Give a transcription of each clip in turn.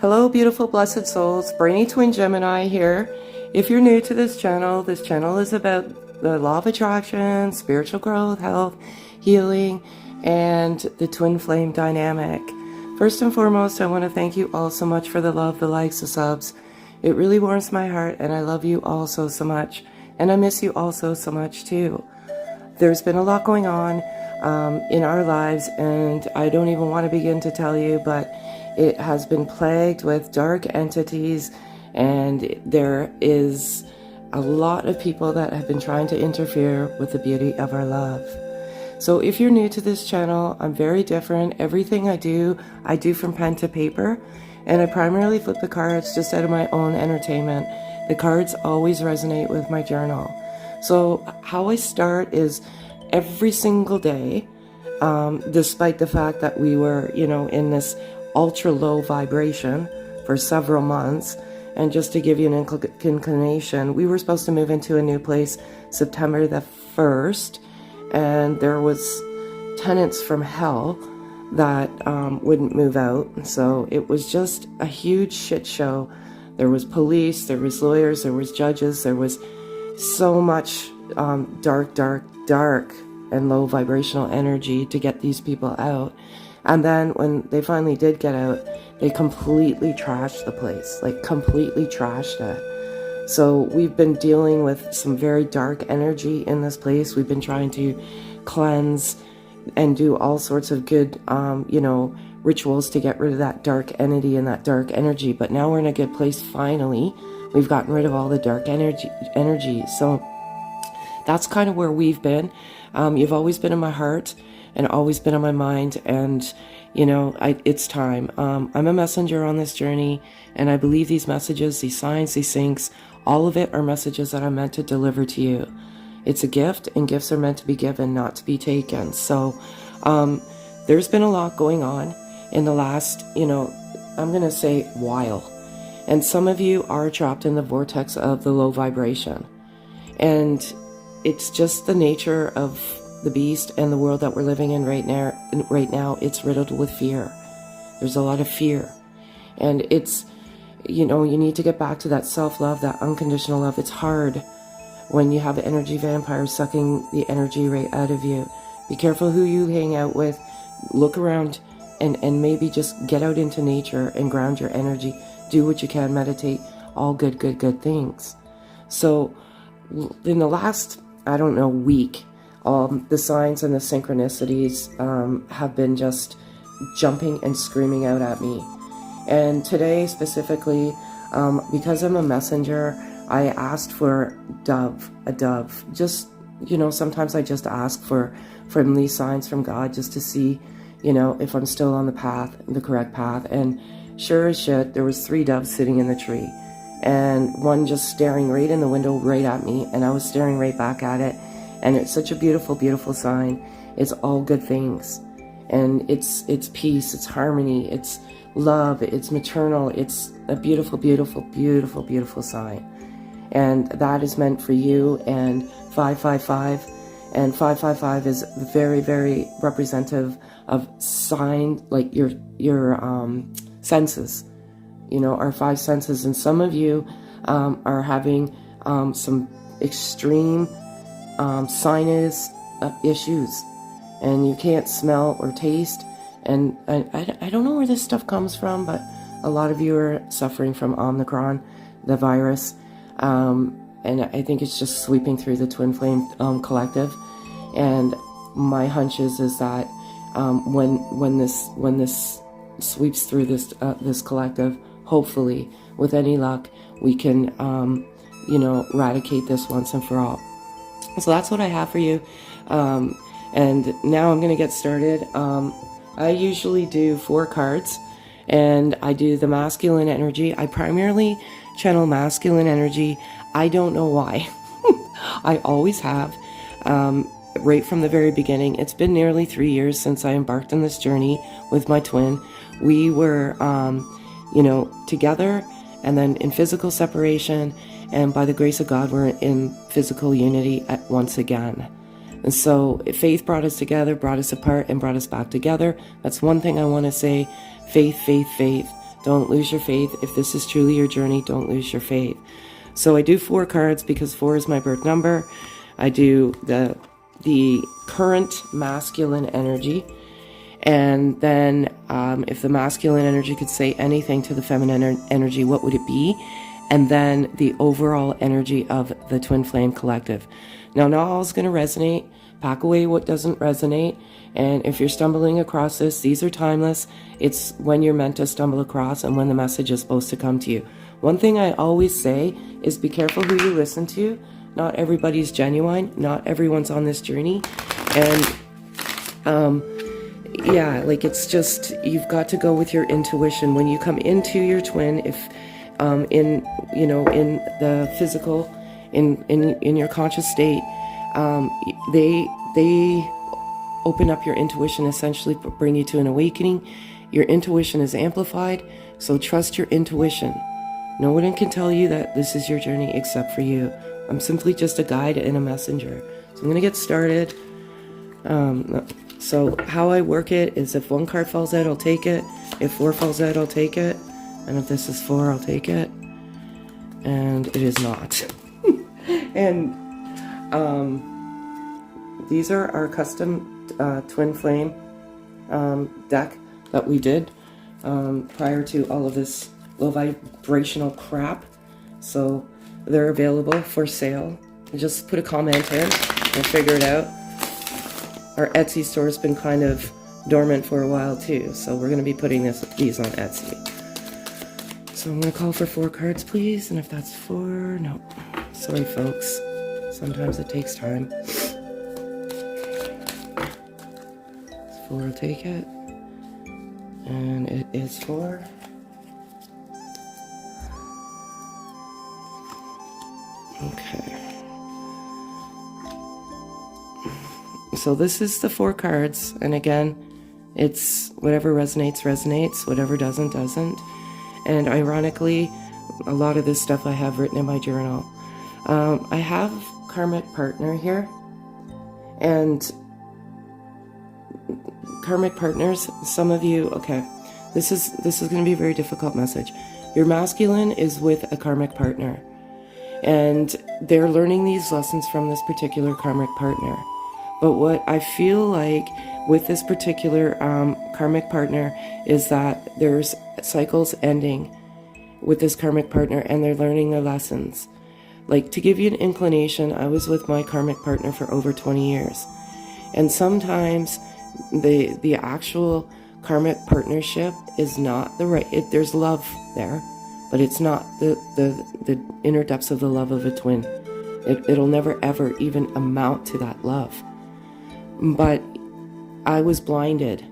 Hello, beautiful, blessed souls. Brainy Twin Gemini here. If you're new to this channel is about the law of attraction, spiritual growth, health, healing, and the twin flame dynamic. First and foremost, I want to thank you all so much for the love, the likes, the subs. It really warms my heart, and I love you all so much. And I miss you all so much too. There's been a lot going on in our lives, and I don't even want to begin to tell you, but it has been plagued with dark entities, and there is a lot of people that have been trying to interfere with the beauty of our love. So if you're new to this channel, I'm very different. Everything I do from pen to paper, and I primarily flip the cards just out of my own entertainment. The cards always resonate with my journal. So how I start is every single day, despite the fact that we were, in this ultra low vibration for several months. And just to give you an inclination, we were supposed to move into a new place September the 1st, and there was tenants from hell that wouldn't move out. So it was just a huge shit show. There was police, there was lawyers, there was judges, there was so much dark and low vibrational energy to get these people out. And then when they finally did get out, they completely trashed the place, like completely trashed it. So we've been dealing with some very dark energy in this place. We've been trying to cleanse and do all sorts of good, rituals to get rid of that dark entity and that dark energy. But now we're in a good place, finally. We've gotten rid of all the dark energy. So that's kind of where we've been. You've always been in my heart and always been on my mind, and it's time. I'm a messenger on this journey, and I believe these messages, these signs, these syncs, all of it are messages that I'm meant to deliver to you. It's a gift, and gifts are meant to be given, not to be taken. So there's been a lot going on in the last, I'm gonna say while, and some of you are trapped in the vortex of the low vibration, and it's just the nature of the beast and the world that we're living in right now. It's riddled with fear. There's a lot of fear, and it's, you need to get back to that self-love, that unconditional love. It's hard when you have energy vampires sucking the energy right out of you. Be careful who you hang out with. Look around and maybe just get out into nature and ground your energy. Do what you can, meditate, all good things. So in the last, week, the signs and the synchronicities have been just jumping and screaming out at me. And today specifically, because I'm a messenger, I asked for a dove. Just, sometimes I just ask for friendly signs from God just to see, if I'm still on the correct path. And sure as shit, there was 3 doves sitting in the tree, and one just staring right in the window right at me, and I was staring right back at it. And it's such a beautiful sign. It's all good things, and it's peace, it's harmony, it's love, it's maternal. It's a beautiful sign, and that is meant for you. And 555, and 555 is very representative of sign, like your senses, our 5 senses. And some of you are having some extreme sinus issues, and you can't smell or taste. And I don't know where this stuff comes from, but a lot of you are suffering from Omicron, the virus, and I think it's just sweeping through the Twin Flame collective. And my hunch is that when this sweeps through this collective, hopefully with any luck, we can eradicate this once and for all. So that's what I have for you, and now I'm going to get started. I usually do 4 cards, and I do the masculine energy. I primarily channel masculine energy. I don't know why. I always have, right from the very beginning. It's been nearly 3 years since I embarked on this journey with my twin. We were, together, and then in physical separation. And by the grace of God, we're in physical unity once again. And so faith brought us together, brought us apart, and brought us back together. That's one thing I want to say. Faith, faith, faith. Don't lose your faith. If this is truly your journey, don't lose your faith. So I do 4 cards because 4 is my birth number. I do the current masculine energy. And then if the masculine energy could say anything to the feminine energy, what would it be? And then the overall energy of the Twin Flame Collective. Now, not all is going to resonate. Pack away what doesn't resonate. And if you're stumbling across this, these are timeless. It's when you're meant to stumble across and when the message is supposed to come to you. One thing I always say is be careful who you listen to. Not everybody's genuine. Not everyone's on this journey. And yeah, like it's just, you've got to go with your intuition. When you come into your twin, if in the physical, in your conscious state, they open up your intuition, essentially bring you to an awakening. Your intuition is amplified, so trust your intuition. No one can tell you that this is your journey except for you. I'm simply just a guide and a messenger. So I'm going to get started. So how I work it is if 1 card falls out, I'll take it. If 4 falls out, I'll take it. And if this is 4, I'll take it. And it is not. And these are our custom Twin Flame deck that we did prior to all of this low vibrational crap. So they're available for sale. Just put a comment in and figure it out. Our Etsy store has been kind of dormant for a while too, so we're going to be putting these on Etsy. So I'm going to call for 4 cards, please, and if that's 4, no. Sorry, folks. Sometimes it takes time. 4 will take it, and it is 4. Okay. So this is the 4 cards, and again, it's whatever resonates, resonates, whatever doesn't, doesn't. And ironically, a lot of this stuff I have written in my journal. I have karmic partner here, and karmic partners, some of you, okay, this is going to be a very difficult message. Your masculine is with a karmic partner, and they're learning these lessons from this particular karmic partner. But what I feel like with this particular karmic partner is that there's cycles ending with this karmic partner, and they're learning their lessons. Like, to give you an inclination, I was with my karmic partner for over 20 years. And sometimes the actual karmic partnership is not the right, there's love there, but it's not the inner depths of the love of a twin. It'll never ever even amount to that love. But I was blinded,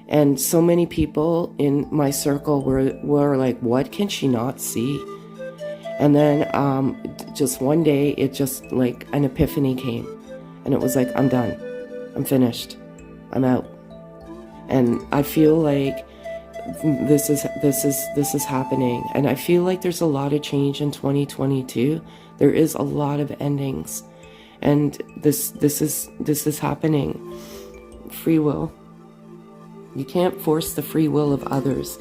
and so many people in my circle were like, what can she not see? And then just one day, it just like an epiphany came, and it was like, I'm done, I'm finished, I'm out. And I feel like this is happening, and I feel like there's a lot of change in 2022. There is a lot of endings. And this is happening. Free will. You can't force the free will of others.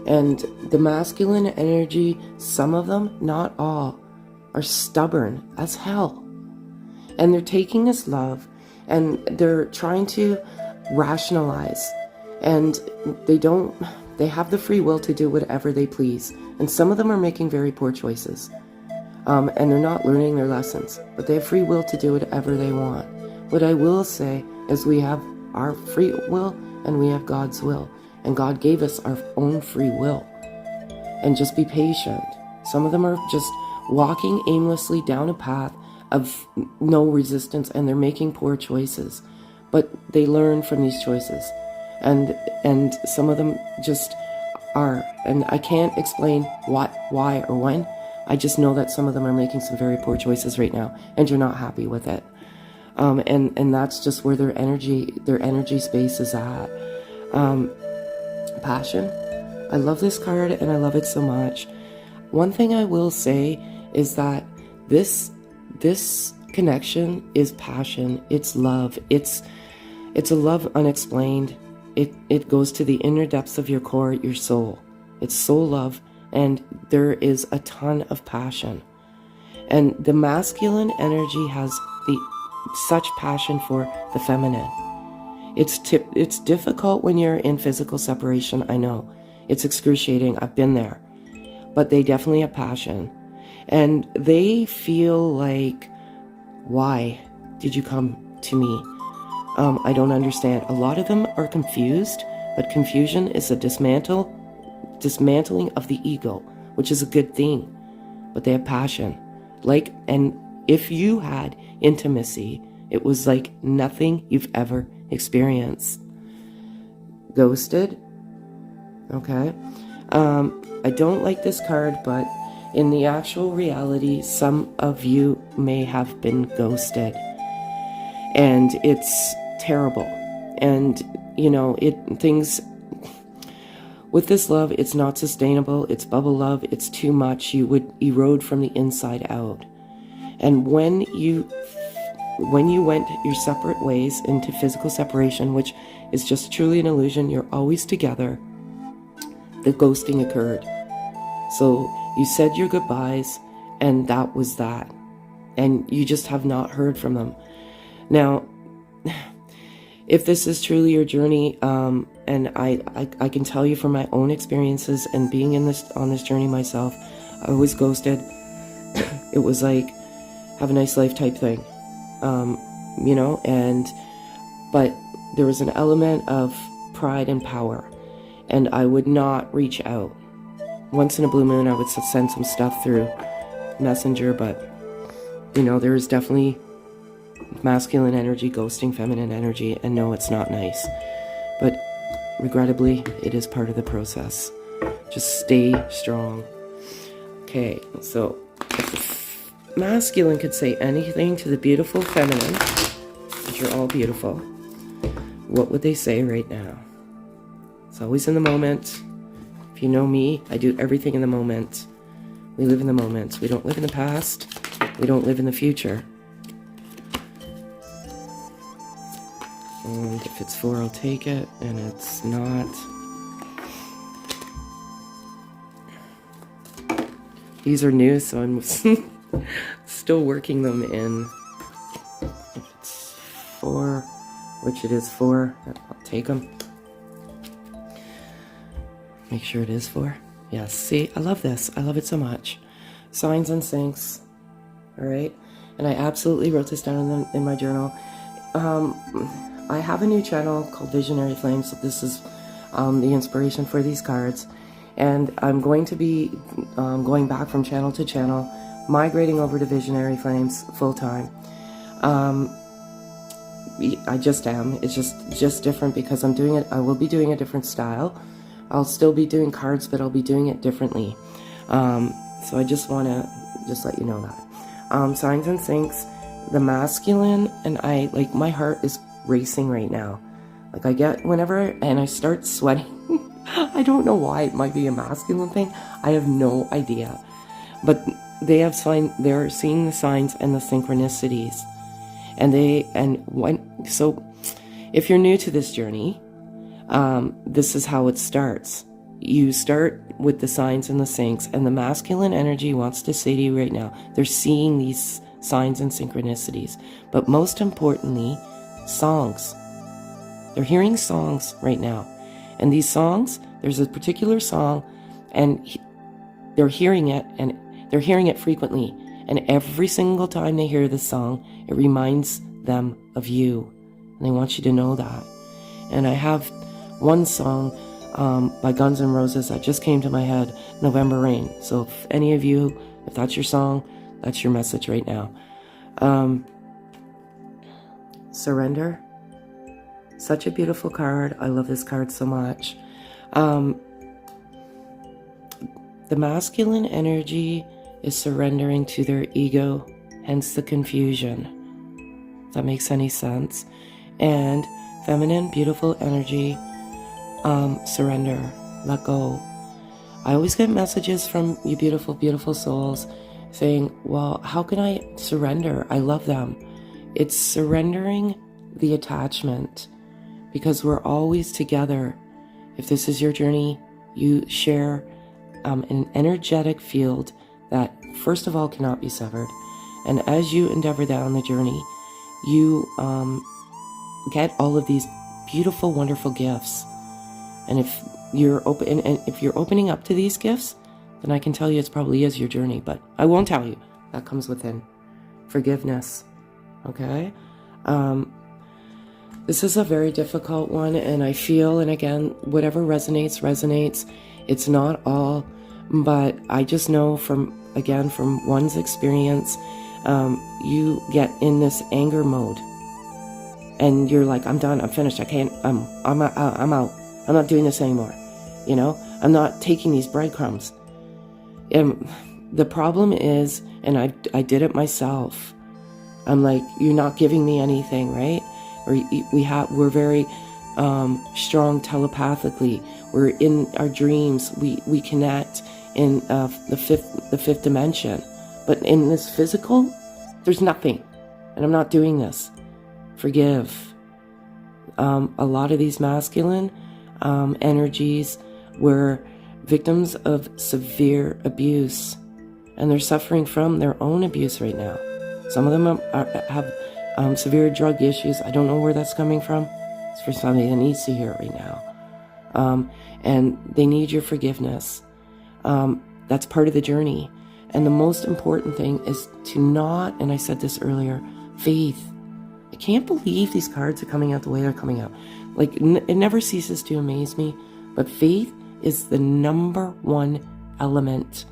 And the masculine energy, some of them, not all, are stubborn as hell. And they're taking this love and they're trying to rationalize. And they have the free will to do whatever they please. And some of them are making very poor choices. And they're not learning their lessons, but they have free will to do whatever they want. What I will say is we have our free will and we have God's will. And God gave us our own free will. And just be patient. Some of them are just walking aimlessly down a path of no resistance, and they're making poor choices. But they learn from these choices. And some of them just are. And I can't explain what, why, or when. I just know that some of them are making some very poor choices right now, and you're not happy with it. And that's just where their energy space is at. Passion. I love this card, and I love it so much. One thing I will say is that this connection is passion. It's love. It's a love unexplained. It goes to the inner depths of your core, your soul. It's soul love, and there is a ton of passion. And the masculine energy has such passion for the feminine. It's difficult when you're in physical separation, I know. It's excruciating, I've been there. But they definitely have passion. And they feel like, why did you come to me? I don't understand. A lot of them are confused, but confusion is a dismantling of the ego, which is a good thing. But they have passion. And if you had intimacy, it was like nothing you've ever experienced. Ghosted. Okay. I don't like this card, but in the actual reality, some of you may have been ghosted. And it's terrible. And, things with this love, it's not sustainable. It's bubble love. It's too much. You would erode from the inside out. And when you went your separate ways into physical separation, which is just truly an illusion, you're always together, the ghosting occurred. So you said your goodbyes, and that was that. And you just have not heard from them. Now, if this is truly your journey, and I can tell you from my own experiences and being on this journey myself, I was ghosted. It was like, have a nice life type thing, but there was an element of pride and power, and I would not reach out. Once in a blue moon, I would send some stuff through Messenger, but, there is definitely masculine energy ghosting feminine energy, and no, it's not nice. But regrettably, it is part of the process. Just stay strong. Okay, so if the masculine could say anything to the beautiful feminine, which are all beautiful, what would they say right now? It's always in the moment. If you know me, I do everything in the moment. We live in the moment. We don't live in the past. We don't live in the future. And if it's 4, I'll take it. And it's not. These are new, so I'm still working them in. If it's 4, which it is 4, I'll take them. Make sure it is 4. Yes, see, I love this. I love it so much. Signs and syncs. All right. And I absolutely wrote this down in my journal. I have a new channel called Visionary Flames. So this is the inspiration for these cards. And I'm going to be going back from channel to channel, migrating over to Visionary Flames full-time. I just am. It's just different because I'm doing it. I will be doing a different style. I'll still be doing cards, but I'll be doing it differently. So I just want to let you know that. Signs and syncs, the masculine, and my heart is racing right now. Like I get whenever, and I start sweating. I don't know why. It might be a masculine thing. I have no idea. But they're seeing the signs and the synchronicities. So if you're new to this journey, this is how it starts. You start with the signs and the syncs, and the masculine energy wants to say to you right now, they're seeing these signs and synchronicities. But most importantly, songs. They're hearing songs right now. And these songs, there's a particular song, and they're hearing it frequently. And every single time they hear this song, it reminds them of you. And they want you to know that. And I have one song by Guns N' Roses that just came to my head, November Rain. So if any of you, if that's your song, that's your message right now. Surrender. Such a beautiful card. I love this card so much. The masculine energy is surrendering to their ego, hence the confusion. If that makes any sense. And feminine, beautiful energy, surrender, let go. I always get messages from you beautiful, beautiful souls saying, well, how can I surrender? I love them. It's surrendering the attachment, because we're always together. If this is your journey, you share an energetic field that, first of all, cannot be severed. And as you endeavor down the journey, you get all of these beautiful, wonderful gifts. And if you're open, and if you're opening up to these gifts, then I can tell you it's probably is your journey. But I won't tell you. That comes within. Forgiveness. Okay? This is a very difficult one, and I feel, and again, whatever resonates, resonates. It's not all, but I just know from one's experience, you get in this anger mode, and you're like, I'm done, I'm finished, I can't, I'm out, I'm not doing this anymore, you know, I'm not taking these breadcrumbs. The problem is, and I did it myself, I'm like, you're not giving me anything, right? Or we're very strong telepathically. We're in our dreams. We connect in the fifth dimension. But in this physical, there's nothing. And I'm not doing this. Forgive. A lot of these masculine energies were victims of severe abuse. And they're suffering from their own abuse right now. Some of them have severe drug issues. I don't know where that's coming from. It's for somebody that needs to hear it right now. And they need your forgiveness. That's part of the journey. And the most important thing is to not, and I said this earlier, faith. I can't believe these cards are coming out the way they're coming out. Like, it never ceases to amaze me. But faith is the number one element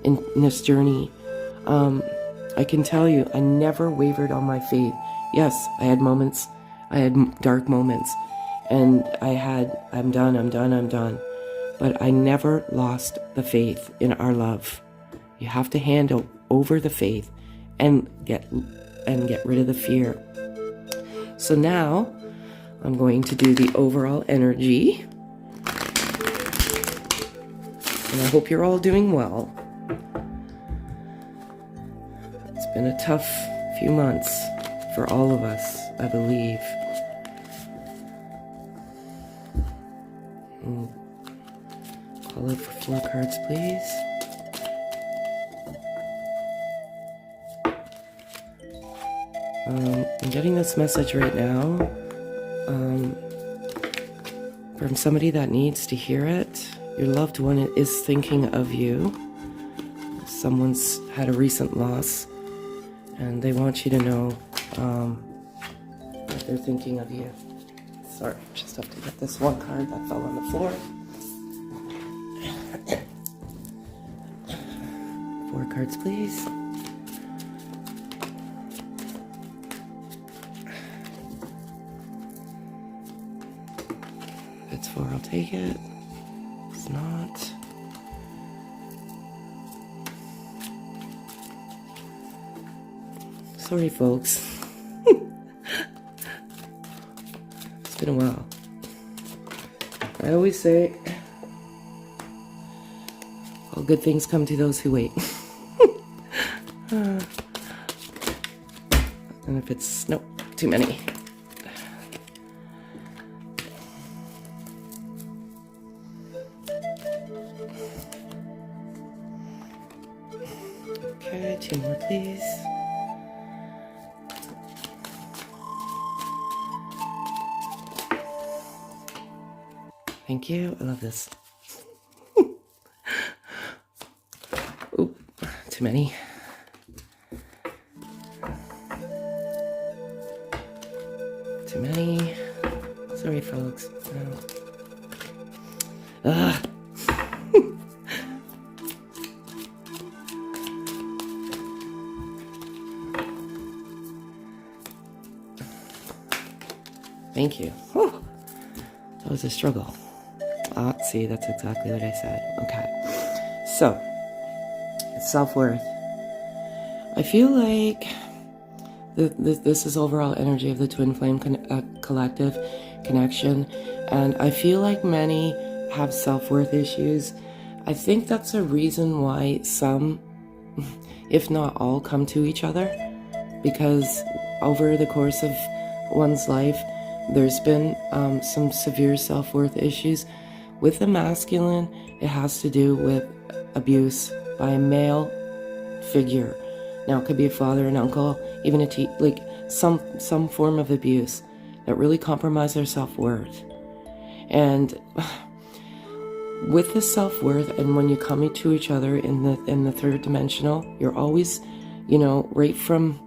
in this journey. I can tell you, I never wavered on my faith. Yes, I had moments, I had dark moments, and I'm done. But I never lost the faith in our love. You have to hand over the faith and get rid of the fear. So now, I'm going to do the overall energy. And I hope you're all doing well. Been a tough few months for all of us, I believe. Call it for 4 cards, please. I'm getting this message right now from somebody that needs to hear it. Your loved one is thinking of you. Someone's had a recent loss. And they want you to know that they're thinking of you. Sorry, just have to get this one card that fell on the floor. 4 cards, please. If it's 4, I'll take it. It's not. Sorry, folks. It's been a while. I always say, all good things come to those who wait. And if it's, nope, too many. Okay, 2 more, please. Thank you. I love this. Oop, too many. Too many. Sorry, folks. No. Thank you. Whew. That was a struggle. See, that's exactly what I said. Okay. So, self-worth. I feel like this is overall energy of the twin flame collective connection. And I feel like many have self-worth issues. I think that's a reason why some, if not all, come to each other. Because over the course of one's life, there's been some severe self-worth issues with the masculine it has to do with abuse by a male figure. Now, it could be a father, an uncle, even a like some form of abuse that really compromise their self-worth. And with this self-worth, and when you come to each other in the third dimensional, you're always, you know, right from,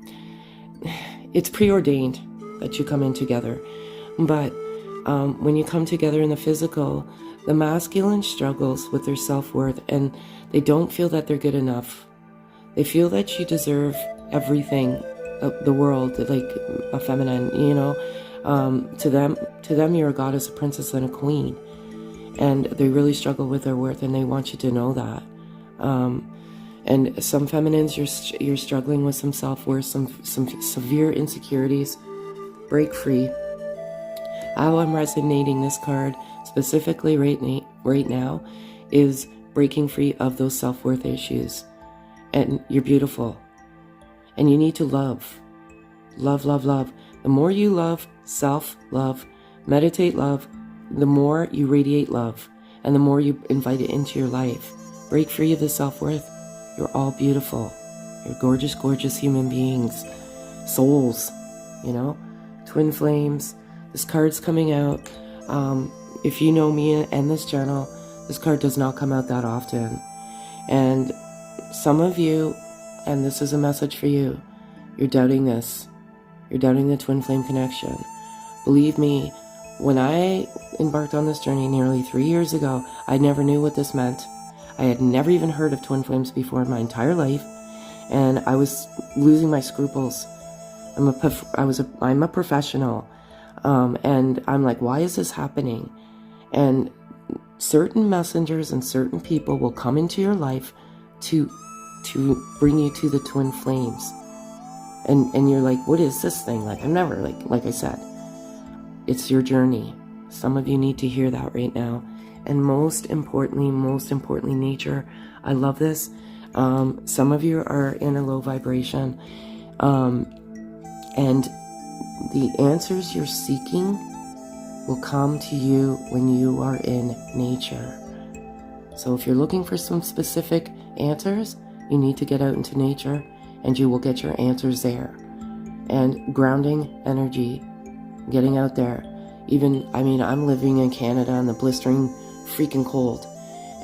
it's preordained that you come in together. But when you come together in the physical, the masculine struggles with their self-worth, and they don't feel that they're good enough. They feel that you deserve everything, the world, like a feminine, you know. To them, you're a goddess, a princess, and a queen. And they really struggle with their worth, and they want you to know that. And some feminines, you're struggling with some self-worth, some severe insecurities. Break free. How I'm resonating this card specifically right now is breaking free of those self-worth issues. And you're beautiful. And you need to love. Love, love, love. The more you love, self-love, meditate love, the more you radiate love, and the more you invite it into your life. Break free of the self-worth. You're all beautiful. You're gorgeous, gorgeous human beings. Souls, you know? Twin flames. This card's coming out. If you know me and this channel, this card does not come out that often. And some of you, and this is a message for you, you're doubting this. You're doubting the twin flame connection. Believe me, when I embarked on this journey nearly 3 years ago, I never knew what this meant. I had never even heard of twin flames before in my entire life, and I was losing my scruples. I'm a professional, and I'm like, why is this happening? And certain messengers and certain people will come into your life to bring you to the twin flames. And you're like, what is this thing? Like, I'm never, like I said, it's your journey. Some of you need to hear that right now. And most importantly, nature, I love this. Some of you are in a low vibration, and the answers you're seeking will come to you when you are in nature. So if you're looking for some specific answers, you need to get out into nature, and you will get your answers there. And grounding energy, getting out there. Even, I mean, I'm living in Canada in the blistering freaking cold,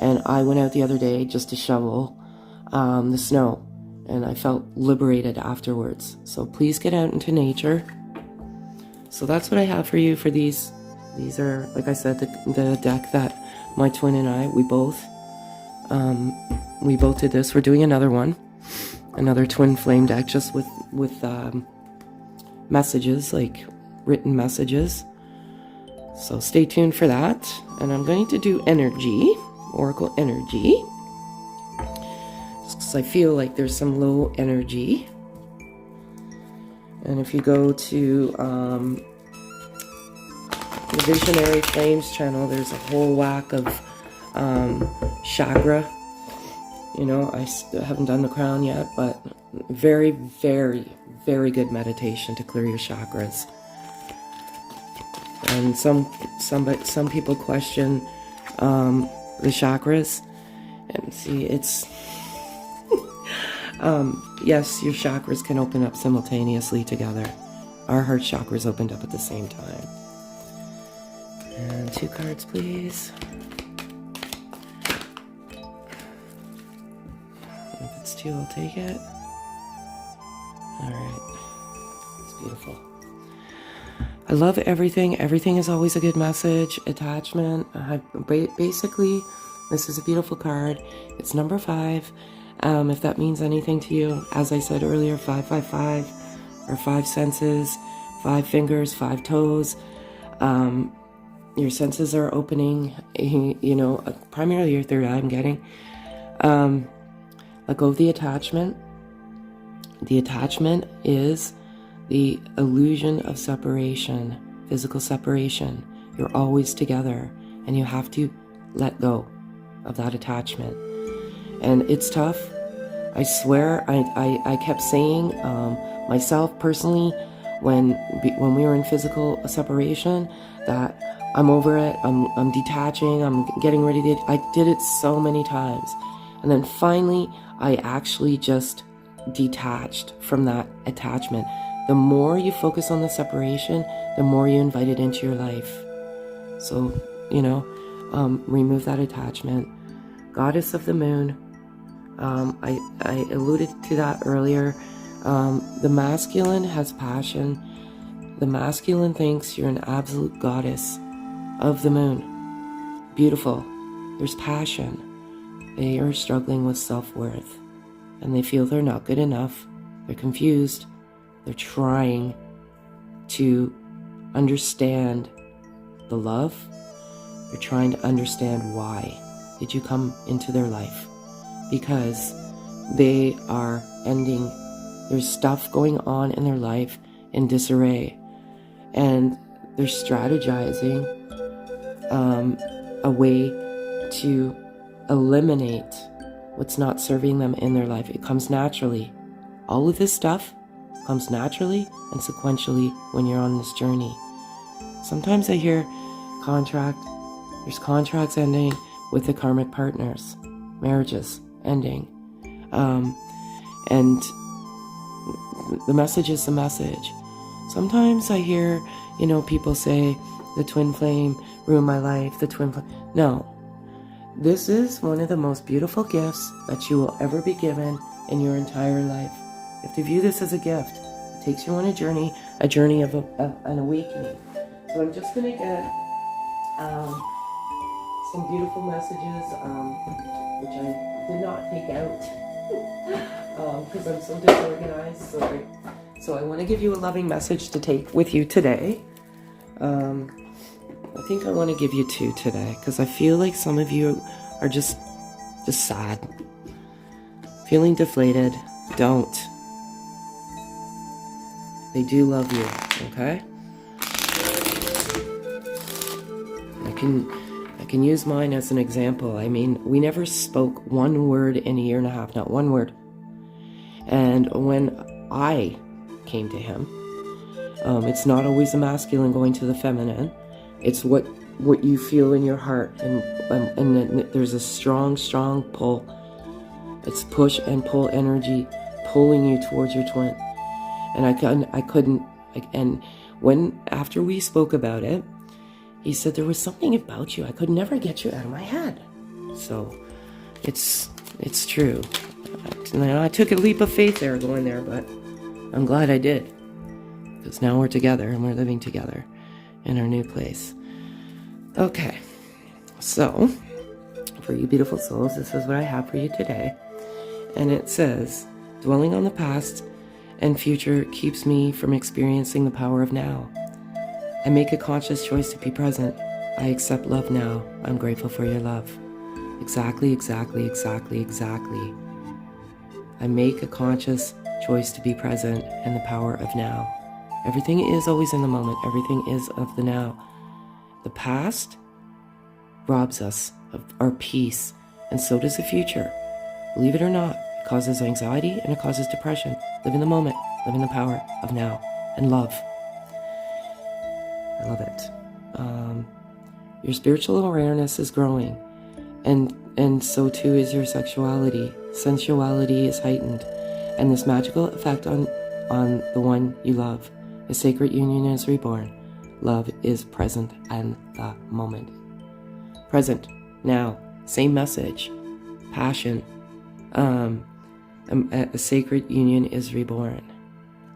and I went out the other day just to shovel the snow, and I felt liberated afterwards. So please get out into nature. So that's what I have for you for these. These are, like I said, the deck that my twin and I, we both did this. We're doing another one, another twin flame deck, just with messages, like written messages. So stay tuned for that. And I'm going to do energy, oracle energy, because I feel like there's some low energy. And if you go to the Visionary Flames channel, there's a whole whack of chakra. You know, I haven't done the crown yet, but very, very, very good meditation to clear your chakras. And some people question the chakras, and see, it's yes, your chakras can open up simultaneously together. Our heart chakras opened up at the same time. And 2 cards, please. If it's 2, I'll take it. Alright. It's beautiful. I love everything. Everything is always a good message. Attachment. Basically, this is a beautiful card. It's number 5. If that means anything to you, as I said earlier, 555, or 5 senses, 5 fingers, 5 toes. Your senses are opening, you know, primarily your third eye, I'm getting. Let go of the attachment. The attachment is the illusion of separation, physical separation. You're always together, and you have to let go of that attachment. And it's tough. I swear, I kept saying, myself personally, when we were in physical separation, that I'm over it. I'm detaching. I'm getting ready to. I did it so many times. And then finally, I actually just detached from that attachment. The more you focus on the separation, the more you invite it into your life. So, remove that attachment. Goddess of the moon. I alluded to that earlier. The masculine has passion. The masculine thinks you're an absolute goddess of the moon. Beautiful. There's passion. They are struggling with self-worth. And they feel they're not good enough. They're confused. They're trying to understand the love. They're trying to understand why did you come into their life. Because they are ending. There's stuff going on in their life in disarray. And they're strategizing a way to eliminate what's not serving them in their life. It comes naturally. All of this stuff comes naturally and sequentially when you're on this journey. Sometimes I hear there's contracts ending with the karmic partners, marriages ending. And the message is the message. Sometimes I hear, people say, the twin flame ruined my life, the twin flame. No. This is one of the most beautiful gifts that you will ever be given in your entire life. You have to view this as a gift. It takes you on a journey of an awakening. So I'm just going to get some beautiful messages, which I did not take out because I'm so disorganized. So I want to give you a loving message to take with you today. I think I want to give you 2 today because I feel like some of you are just sad, feeling deflated. Don't. They do love you, okay? I can use mine as an example. I mean, we never spoke one word in a year and a half, not one word. And when I came to him, it's not always the masculine going to the feminine. It's what you feel in your heart, and there's a strong pull. It's push and pull energy pulling you towards your twin. And I couldn't. And after we spoke about it, he said there was something about you. I could never get you out of my head. So it's true. I took a leap of faith there going there, but I'm glad I did. Because now we're together and we're living together in our new place. Okay, so for you beautiful souls, this is what I have for you today. And it says, dwelling on the past and future keeps me from experiencing the power of now. I make a conscious choice to be present. I accept love now. I'm grateful for your love. Exactly. I make a conscious choice to be present and the power of now. Everything is always in the moment. Everything is of the now. The past robs us of our peace, and so does the future. Believe it or not, it causes anxiety and it causes depression. Live in the moment. Live in the power of now and love. I love it. Your spiritual awareness is growing, and so too is your sexuality. Sensuality is heightened, and this magical effect on the one you love. A sacred union is reborn. Love is present in the moment. Present, now, same message. Passion. A sacred union is reborn.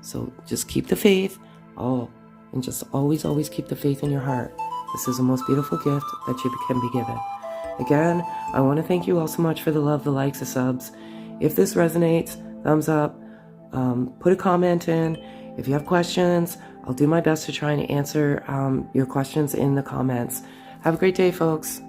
So just keep the faith. And just always keep the faith in your heart. This is the most beautiful gift that you can be given. Again, I want to thank you all so much for the love, the likes, the subs. If this resonates, thumbs up. Put a comment in. If you have questions, I'll do my best to try and answer your questions in the comments. Have a great day, folks.